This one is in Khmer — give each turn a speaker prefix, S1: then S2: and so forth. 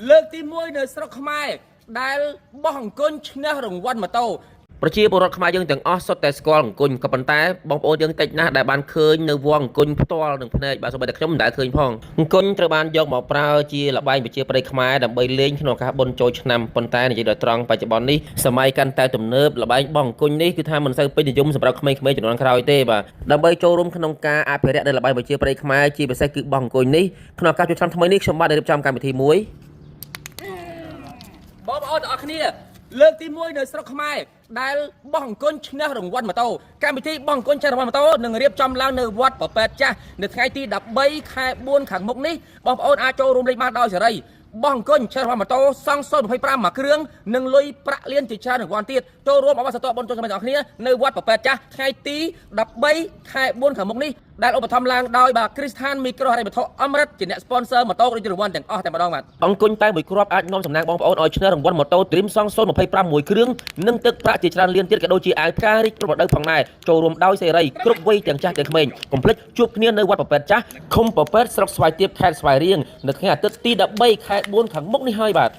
S1: លើកទី1នៅស្រុកខ្មែរដែលបោះអង្គុញឈ្នះរង្វាន់ម៉ូតូប្រជាពលរដ្ឋខ្មែរយើងទាំងអស់សុទ្ធតែស្គាល់អង្គុញក៏ប៉ុន្តែបងប្អូនយើងតិចណាស់ដែលបានឃើញនៅវងអង្គុញផ្ទាល់នឹងភ្នែកបាទសូម្បីតែខ្ញុំមិនដែលឃើញផងអង្គុញត្រូវបានយកមកប្រើជាល្បែងប្រជាប្រិយខ្មែរដើម្បីលេងក្នុងឱកាសបុណ្យចូលឆ្នាំប៉ុន្តែនិយាយដល់ត្រង់បច្ចុប្បន្ននេះសម័យកាន់តែទំនើបល្បែងបោះអង្គុញនេះគឺថាមិនសូវពេញនិយមសម្រាប់ក្មេងៗជំនាន់ក្រោយទេបាទដើម្បីចូលរួមក្នុងការអភិរក្សនៅល្បែងប្រជាប្រិយខ្មែរជាពិសេសគឺបោះអង្គុញនេះក្នុងឱកាសចូលឆ្នាំថ្មីនេះខ្ញុំបានរៀបចំកម្មវិធីមួយបងប្អូនទាំងអស់គ្នាលើកទី1នៅស្រុកខ្មែរដែលបោះអង្គុញឈ្នះរង្វាន់ម៉ូតូកម្មវិធីបោះអង្គុញឈ្នះរង្វាន់ម៉ូតូនឹងរៀបចំឡើងនៅវត្តប្រប៉ែតចាស់នៅថ្ងៃទី13ខែ4ខាងមុខនេះបងប្អូនអាចចូលរួមលេងបានដោយសេរីបោះអង្គុញឈ្នះរង្វាន់ម៉ូតូសង់025មួយគ្រឿងនិងលុយប្រាក់លានជាច្រើនរង្វាន់ទៀតចូលរួមអបអរសាទរបុណ្យចូលឆ្នាំទាំងអស់គ្នានៅវត្តប្រប៉ែតចាស់ថ្ងៃទី13ខែ4ខាងមុខនេះដែលឧបត្ថម្ភឡើងដោយបាទគ្រីស្ថានមីក្រូហិរញ្ញវត្ថុអមរិតជាអ្នកស្ពនស័រម៉ូតូឬរង្វាន់ទាំងអស់តែម្ដងបាទអង្គុញតែមួយគ្រាប់អាចនាំសំណាងបងប្អូនឲ្យឈ្នះរង្វាន់ម៉ូតូ Dream Song 025មួយគ្រឿងនិងទឹកប្រាក់ជាច្រើនលានទៀតក៏ដូចជាអាវផ្ការីកគ្រប់រដូវផងដែរចូលរួមដោយសេរីគ្រប់វ័យទាំងចាស់ទាំងក្មេងកុំភ្លេចជួបគ្នានៅវត្តប្រប៉ែតចាស់ឃុំប្រប៉ែតស្រុកស្វាយទាបខេត្តស្វាយរៀងនៅថ្ងៃអាទិត្យទី13ខែ4ខាងមុខនេះហើយបាទ